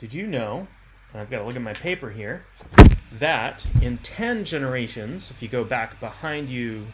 Did you know, and I've got to look at my paper here, that in 10 generations, if you go back behind you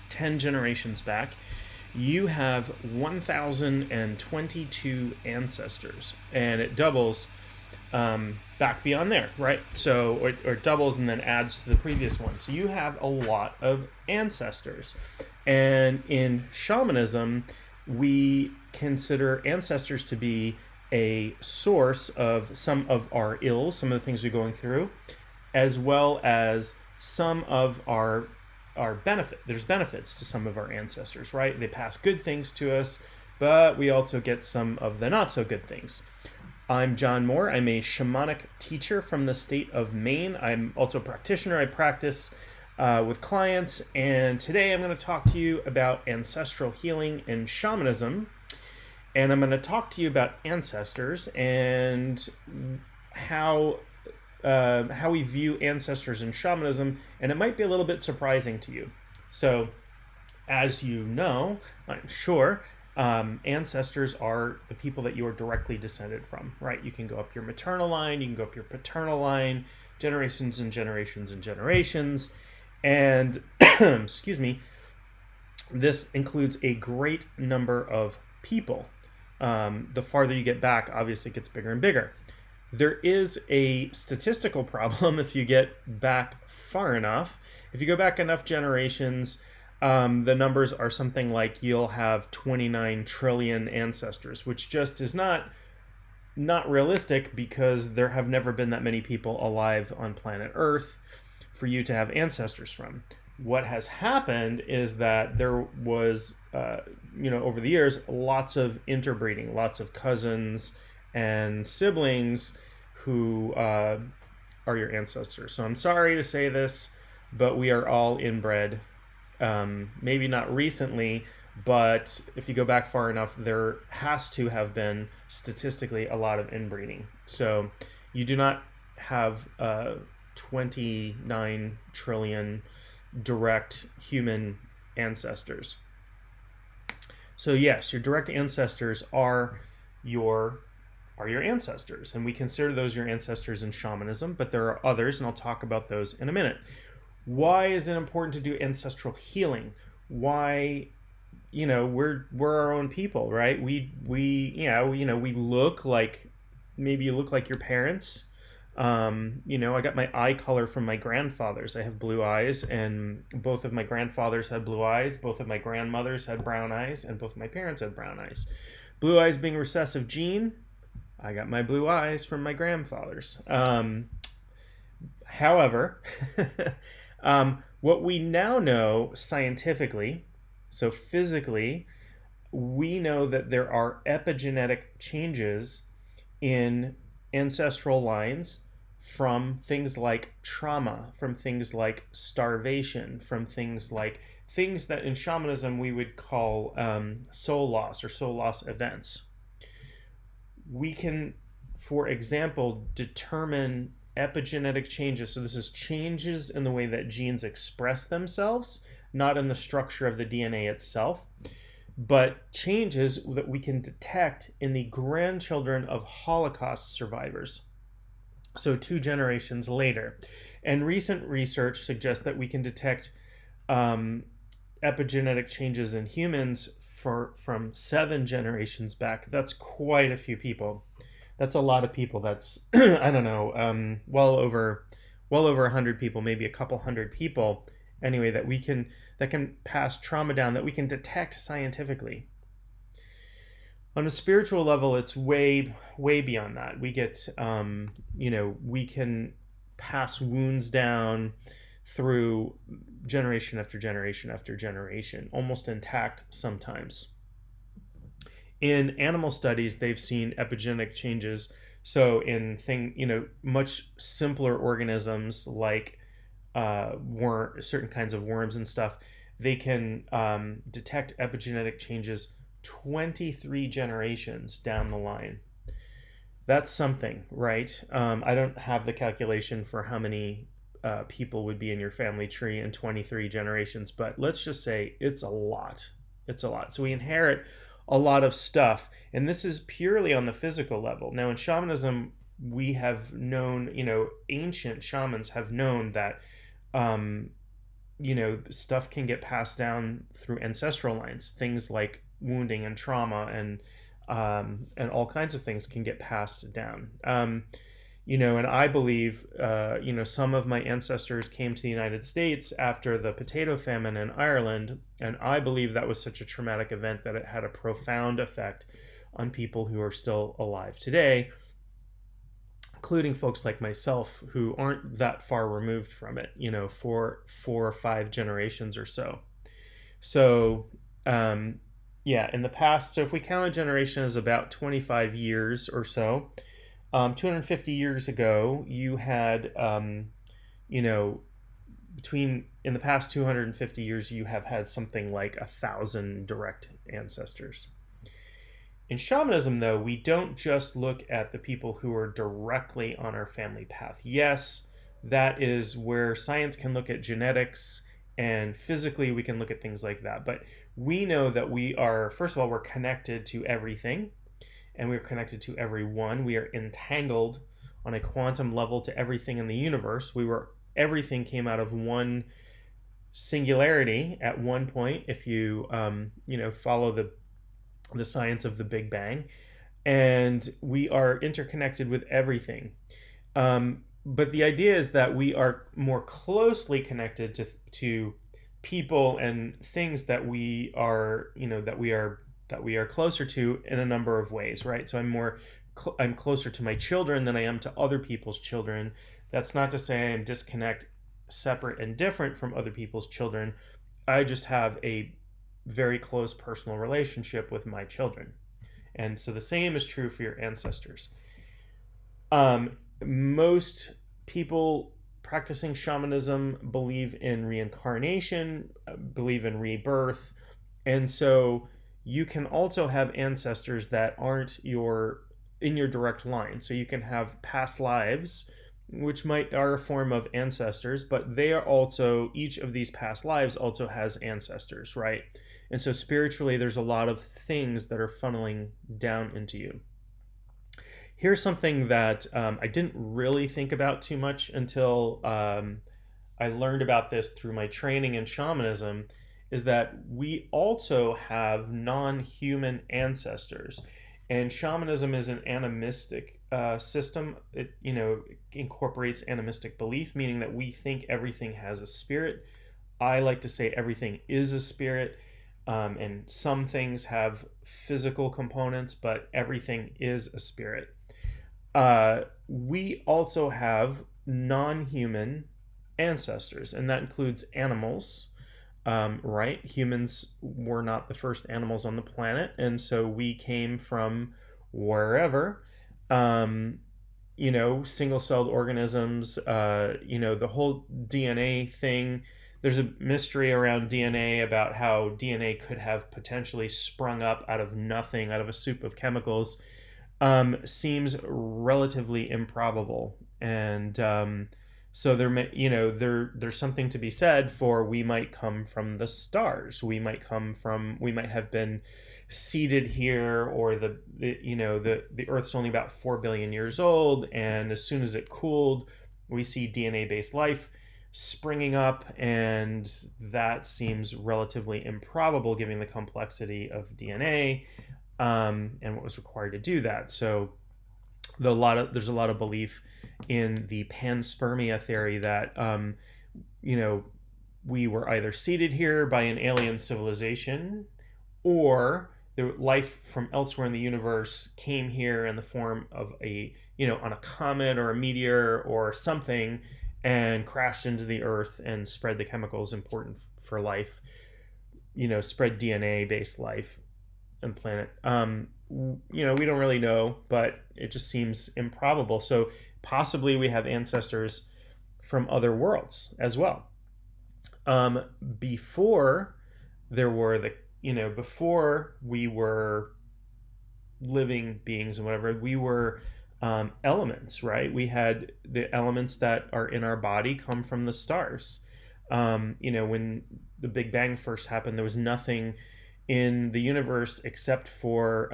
10 generations back, you have 1,022 ancestors, and it doubles back beyond there, right? So, or doubles and then adds to the previous one. So you have a lot of ancestors. And in shamanism, we consider ancestors to be a source of some of our ills, some of the things we're going through, as well as some of our benefit. There's benefits to some of our ancestors, right? They pass good things to us, but we also get some of the not so good things. I'm John Moore. I'm a shamanic teacher from the state of Maine. I'm also a practitioner. I practice with clients, and today I'm going to talk to you about ancestral healing and shamanism, and I'm going to talk to you about ancestors and how we view ancestors in shamanism, and it might be a little bit surprising to you. So, as you know, I'm sure, ancestors are the people that you are directly descended from, right? You can go up your maternal line, you can go up your paternal line, generations and generations and generations, and excuse me, this includes a great number of people. The farther you get back, obviously it gets bigger and bigger. There is a statistical problem if you get back far enough. If you go back enough generations, the numbers are something like you'll have 29 trillion ancestors, which just is not realistic because there have never been that many people alive on planet Earth for you to have ancestors from. What has happened is that there was, over the years, lots of interbreeding, lots of cousins and siblings who are your ancestors. So I'm sorry to say this, but we are all inbred. Maybe not recently, but if you go back far enough, there has to have been statistically a lot of inbreeding. So you do not have 29 trillion direct human ancestors. So yes, your direct ancestors are your ancestors, and we consider those your ancestors in shamanism, but there are others, and I'll talk about those in a minute. Why is it important to do ancestral healing? Why, we're our own people, right? We look like, maybe you look like your parents. I got my eye color from my grandfathers. I have blue eyes, and both of my grandfathers had blue eyes, both of my grandmothers had brown eyes, and both of my parents had brown eyes. Blue eyes being a recessive gene, I got my blue eyes from my grandfathers. However, what we now know scientifically, so physically, we know that there are epigenetic changes in ancestral lines from things like trauma, from things like starvation, from things that in shamanism we would call soul loss or soul loss events. We can, for example, determine epigenetic changes. So this is changes in the way that genes express themselves, not in the structure of the DNA itself, but changes that we can detect in the grandchildren of Holocaust survivors. So 2 generations later. And recent research suggests that we can detect epigenetic changes in humans from 7 generations back. That's quite a few people. That's a lot of people. That's I don't know, well over 100 people, maybe a couple hundred people. Anyway, that can pass trauma down, that we can detect scientifically. On a spiritual level, it's way beyond that. We get, we can pass wounds down through generation after generation after generation, almost intact sometimes. In animal studies, they've seen epigenetic changes. So in much simpler organisms like certain kinds of worms and stuff, they can detect epigenetic changes 23 generations down the line. That's something, right? I don't have the calculation for how many people would be in your family tree in 23 generations, but let's just say it's a lot. It's a lot. So we inherit a lot of stuff, and this is purely on the physical level. Now in shamanism, we have known, ancient shamans have known that, um, stuff can get passed down through ancestral lines. Things like wounding and trauma and all kinds of things can get passed down. And I believe, some of my ancestors came to the United States after the potato famine in Ireland, and I believe that was such a traumatic event that it had a profound effect on people who are still alive today, including folks like myself who aren't that far removed from it, four or five generations or so. So, in the past, so if we count a generation as about 25 years or so, 250 years ago, you had, in the past 250 years, you have had something like 1,000 direct ancestors. In shamanism, though, we don't just look at the people who are directly on our family path. Yes, that is where science can look at genetics, and physically we can look at things like that. But we know that we are, first of all, we're connected to everything, and we're connected to everyone. We are entangled on a quantum level to everything in the universe. Everything came out of one singularity at one point, if you follow the science of the Big Bang, and we are interconnected with everything. But the idea is that we are more closely connected to people and things that we are closer to in a number of ways, right? So I'm closer to my children than I am to other people's children. That's not to say I'm separate and different from other people's children. I just have a very close personal relationship with my children. And so the same is true for your ancestors. Most people practicing shamanism believe in reincarnation, believe in rebirth. And so you can also have ancestors that aren't in your direct line. So you can have past lives, which are a form of ancestors, but they are also, each of these past lives also has ancestors, right? And so spiritually, there's a lot of things that are funneling down into you. Here's something that I didn't really think about too much until I learned about this through my training in shamanism, is that we also have non-human ancestors. And shamanism is an animistic system. It incorporates animistic belief, meaning that we think everything has a spirit. I like to say everything is a spirit, and some things have physical components, but everything is a spirit. We also have non-human ancestors, and that includes animals. Right? Humans were not the first animals on the planet, and so we came from wherever. Single-celled organisms, the whole DNA thing. There's a mystery around DNA about how DNA could have potentially sprung up out of nothing, out of a soup of chemicals. Seems relatively improbable, and so there's something to be said for we might come from the stars. We might have been seeded here, or the Earth's only about 4 billion years old, and as soon as it cooled, we see DNA-based life springing up, and that seems relatively improbable given the complexity of DNA and what was required to do that. So there's a lot of belief in the panspermia theory that we were either seeded here by an alien civilization, or the life from elsewhere in the universe came here in the form of on a comet or a meteor or something, and crashed into the Earth and spread the chemicals important for life, spread DNA-based life on the planet. We don't really know, but it just seems improbable. So possibly we have ancestors from other worlds as well. Before we were living beings and whatever, we were elements, right? We had the elements that are in our body come from the stars. When the Big Bang first happened, there was nothing in the universe except for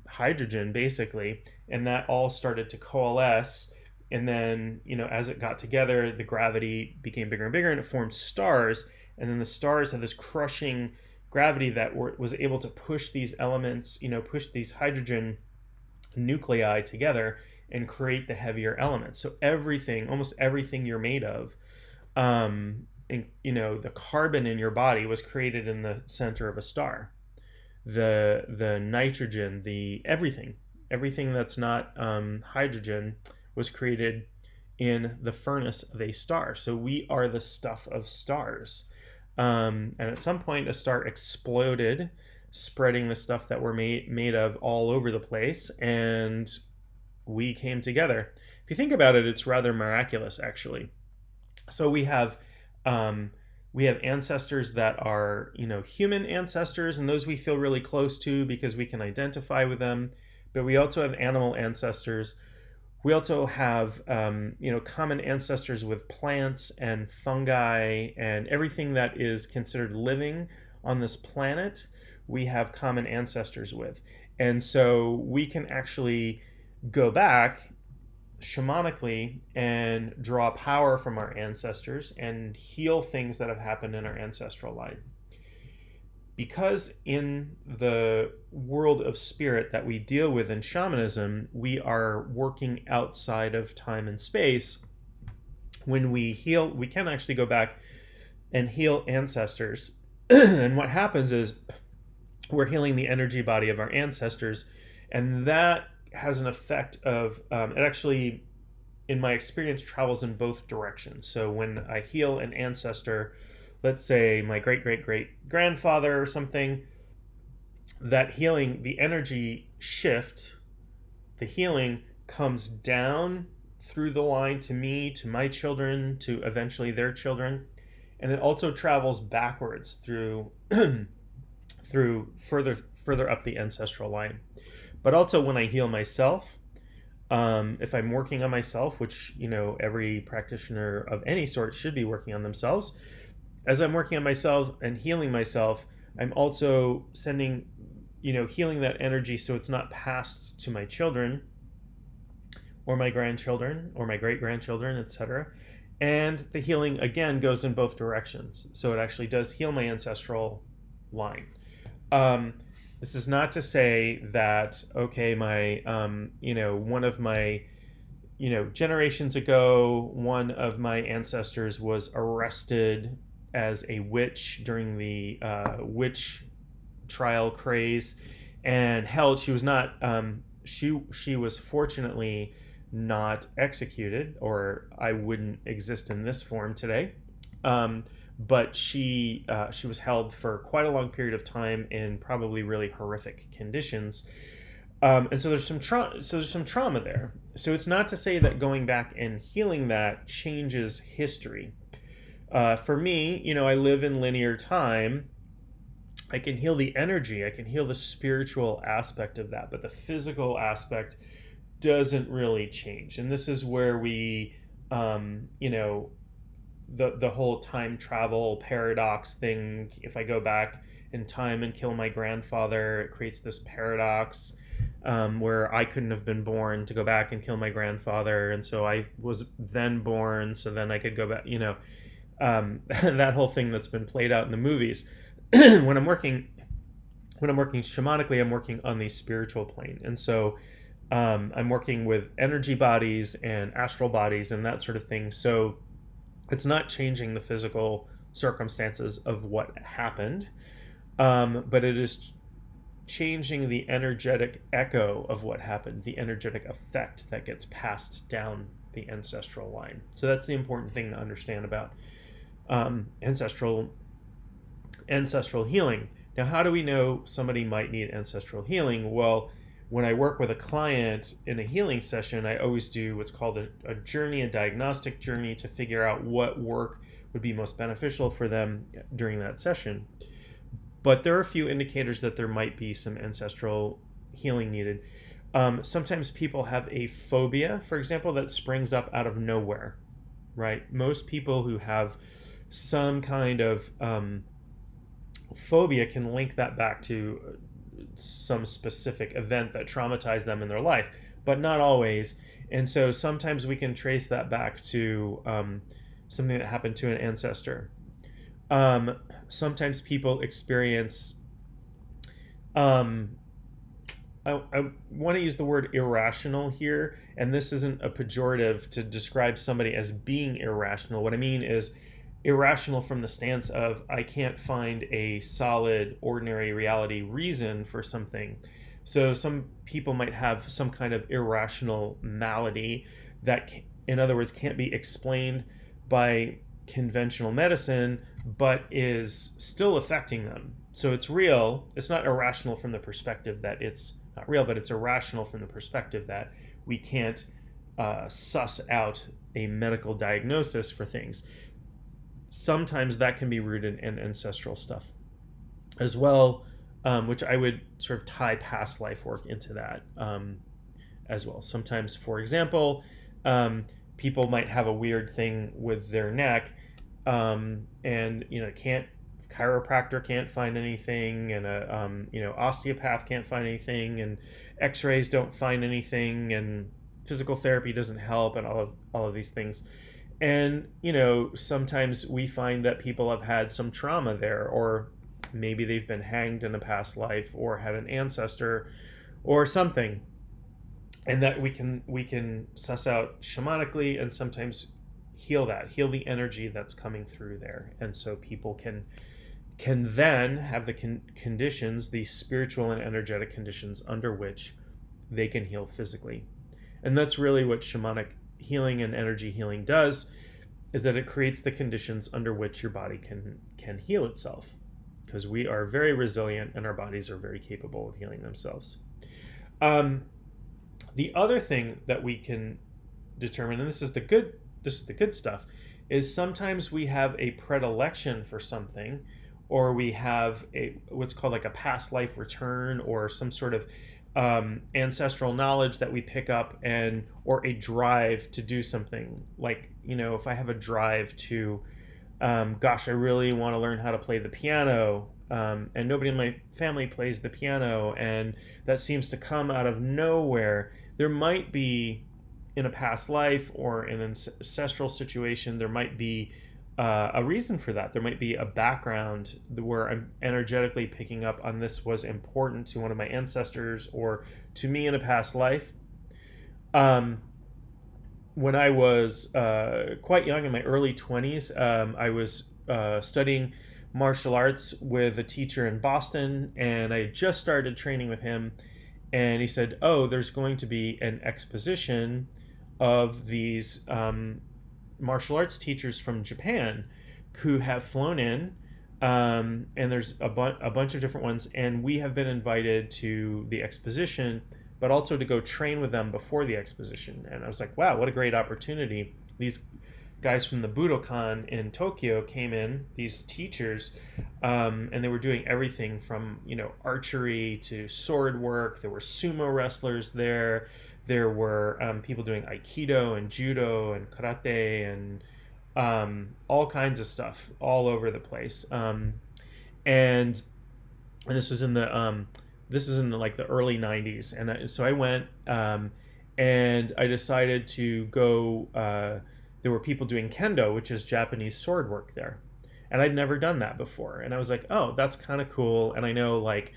hydrogen, basically, and that all started to coalesce. And then, as it got together, the gravity became bigger and bigger, and it formed stars. And then the stars had this crushing gravity that was able to push these elements, push these hydrogen nuclei together and create the heavier elements. So everything, almost everything you're made of, and, the carbon in your body was created in the center of a star. The nitrogen, the everything that's not hydrogen was created in the furnace of a star. So we are the stuff of stars. And at some point, a star exploded, spreading the stuff that we're made of all over the place, and we came together. If you think about it, it's rather miraculous, actually. So we have ancestors that are, human ancestors, and those we feel really close to because we can identify with them. But we also have animal ancestors. We also have, common ancestors with plants and fungi and everything that is considered living on this planet. We have common ancestors with. And so we can actually go back shamanically and draw power from our ancestors and heal things that have happened in our ancestral line. Because in the world of spirit that we deal with in shamanism, we are working outside of time and space. When we heal, we can actually go back and heal ancestors. And what happens is we're healing the energy body of our ancestors, and that has an effect of, it actually, in my experience, travels in both directions. So when I heal an ancestor, let's say my great-great-great-grandfather or something, that healing, the energy shift, the healing comes down through the line to me, to my children, to eventually their children. And it also travels backwards through further up the ancestral line. But also when I heal myself, if I'm working on myself, which, every practitioner of any sort should be working on themselves, as I'm working on myself and healing myself, I'm also sending, healing that energy so it's not passed to my children or my grandchildren or my great-grandchildren, etc. And the healing, again, goes in both directions. So it actually does heal my ancestral line. This is not to say that, okay, my, one of my, generations ago, one of my ancestors was arrested as a witch during the witch trial craze and held. She was not, she was fortunately not executed, or I wouldn't exist in this form today. But she was held for quite a long period of time in probably really horrific conditions, and so there's some trauma there. So it's not to say that going back and healing that changes history. For me, I live in linear time. I can heal the energy, I can heal the spiritual aspect of that, but the physical aspect doesn't really change. And this is where we, the whole time travel paradox thing. If I go back in time and kill my grandfather, it creates this paradox where I couldn't have been born to go back and kill my grandfather, and so I was then born, so then I could go back. That whole thing that's been played out in the movies. When I'm working shamanically, I'm working on the spiritual plane, and so I'm working with energy bodies and astral bodies and that sort of thing. So it's not changing the physical circumstances of what happened, but it is changing the energetic echo of what happened, the energetic effect that gets passed down the ancestral line. So that's the important thing to understand about ancestral healing. Now, how do we know somebody might need ancestral healing? Well, when I work with a client in a healing session, I always do what's called a journey, a diagnostic journey, to figure out what work would be most beneficial for them during that session. But there are a few indicators that there might be some ancestral healing needed. Sometimes people have a phobia, for example, that springs up out of nowhere, right? Most people who have some kind of phobia can link that back to some specific event that traumatized them in their life, but not always. And so sometimes we can trace that back to something that happened to an ancestor. Sometimes people experience, um, I want to use the word irrational here, and this isn't a pejorative to describe somebody as being irrational. What I mean is irrational from the stance of I can't find a solid, ordinary reality reason for something. So some people might have some kind of irrational malady that, in other words, can't be explained by conventional medicine, but is still affecting them. So it's real. It's not irrational from the perspective that it's not real, but it's irrational from the perspective that we can't suss out a medical diagnosis for things. Sometimes that can be rooted in ancestral stuff as well, which I would sort of tie past life work into that as well. Sometimes, for example, people might have a weird thing with their neck, and chiropractor can't find anything, and a osteopath can't find anything, and X-rays don't find anything, and physical therapy doesn't help, and all of these things. And sometimes we find that people have had some trauma there, or maybe they've been hanged in a past life, or had an ancestor, or something, and that we can suss out shamanically, and sometimes heal the energy that's coming through there. And so people can then have the conditions, the spiritual and energetic conditions under which they can heal physically. And that's really what shamanic healing and energy healing does, is that it creates the conditions under which your body can heal itself, because we are very resilient and our bodies are very capable of healing themselves. The other thing that we can determine, and this is the good stuff, is sometimes we have a predilection for something, or we have what's called like a past life return, or some sort of ancestral knowledge that we pick up, or a drive to do something. Like, if I have a drive to, I really want to learn how to play the piano, and nobody in my family plays the piano, and that seems to come out of nowhere. There might be, in a past life or in an ancestral situation, there might be a reason for that. There might be a background where I'm energetically picking up on this was important to one of my ancestors or to me in a past life. When I was quite young, in my early 20s, I was studying martial arts with a teacher in Boston, and I had just started training with him, and he said, there's going to be an exposition of these martial arts teachers from Japan who have flown in, and there's a bunch of different ones, and we have been invited to the exposition, but also to go train with them before the exposition. And I was like, wow, what a great opportunity. These guys from the Budokan in Tokyo came in, these teachers, and they were doing everything from archery to sword work. There were sumo wrestlers there. There were people doing Aikido and Judo and Karate and all kinds of stuff all over the place. And this was in the like the early 90s. And so I went, and I decided to go. There were people doing kendo, which is Japanese sword work there, and I'd never done that before. And I was like, oh, that's kind of cool. And I know, like,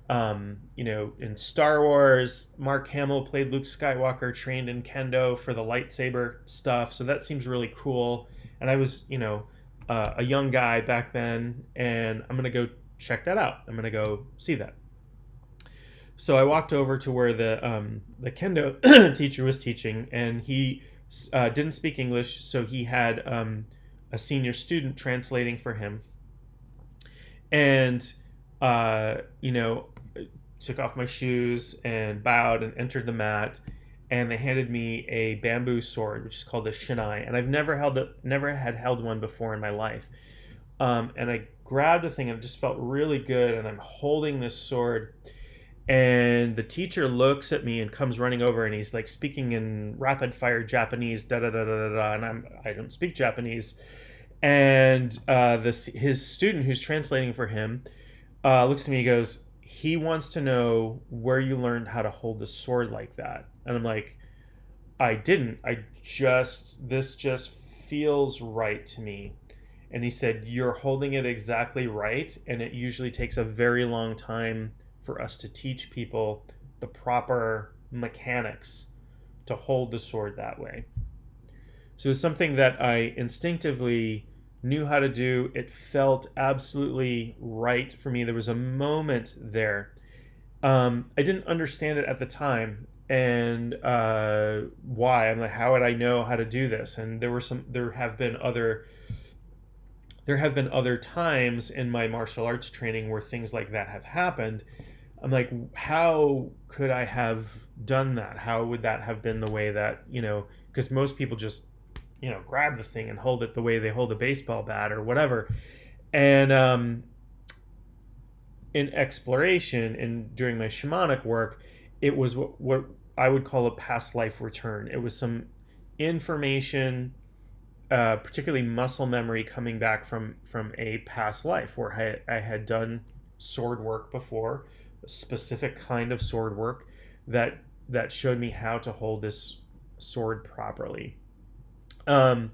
in Star Wars, Mark Hamill played Luke Skywalker, trained in kendo for the lightsaber stuff. So that seems really cool. And I was, a young guy back then, and I'm going to go check that out. I'm going to go see that. So I walked over to where the kendo teacher was teaching, and he didn't speak English. So he had a senior student translating for him. And, took off my shoes and bowed and entered the mat, and they handed me a bamboo sword, which is called a shinai, and I've never had held one before in my life. And I grabbed the thing, and it just felt really good, and I'm holding this sword, and the teacher looks at me and comes running over, and he's like speaking in rapid fire Japanese, da da da da da, and I don't speak Japanese, and his student who's translating for him looks at me, he goes, he wants to know where you learned how to hold the sword like that. And I'm like, I didn't. This just feels right to me. And he said, you're holding it exactly right. And it usually takes a very long time for us to teach people the proper mechanics to hold the sword that way. So it's something that I instinctively knew how to do. It felt absolutely right for me. There was a moment there. I didn't understand it at the time, and why. I'm like, how would I know how to do this? And there have been other times in my martial arts training where things like that have happened. I'm like, how could I have done that? How would that have been the way that, because most people just, grab the thing and hold it the way they hold a baseball bat or whatever. And in exploration and during my shamanic work, it was what I would call a past life return. It was some information, particularly muscle memory, coming back from a past life where I had done sword work before, a specific kind of sword work that showed me how to hold this sword properly. And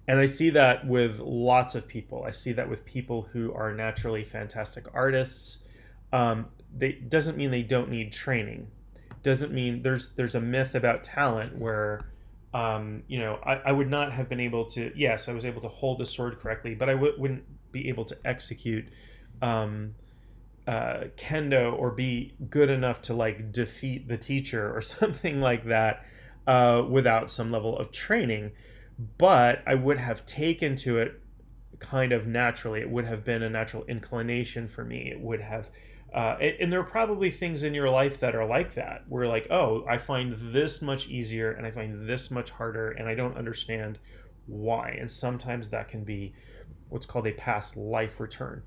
I see that with lots of people. I see that with people who are naturally fantastic artists. Doesn't mean they don't need training. Doesn't mean there's a myth about talent where, I would not have been able to. Yes, I was able to hold a sword correctly, but I wouldn't be able to execute kendo or be good enough to like defeat the teacher or something like that without some level of training. But I would have taken to it kind of naturally. It would have been a natural inclination for me. It would have, and there are probably things in your life that are like that, where like, oh, I find this much easier and I find this much harder, and I don't understand why. And sometimes that can be what's called a past life return.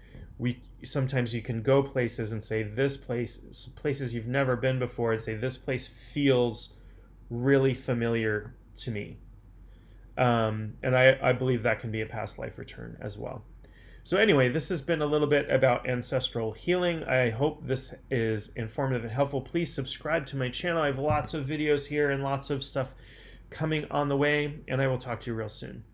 Sometimes you can go places and say places you've never been before, and say this place feels really familiar to me. And I believe that can be a past life return as well. So anyway, this has been a little bit about ancestral healing. I hope this is informative and helpful. Please subscribe to my channel. I have lots of videos here and lots of stuff coming on the way, and I will talk to you real soon.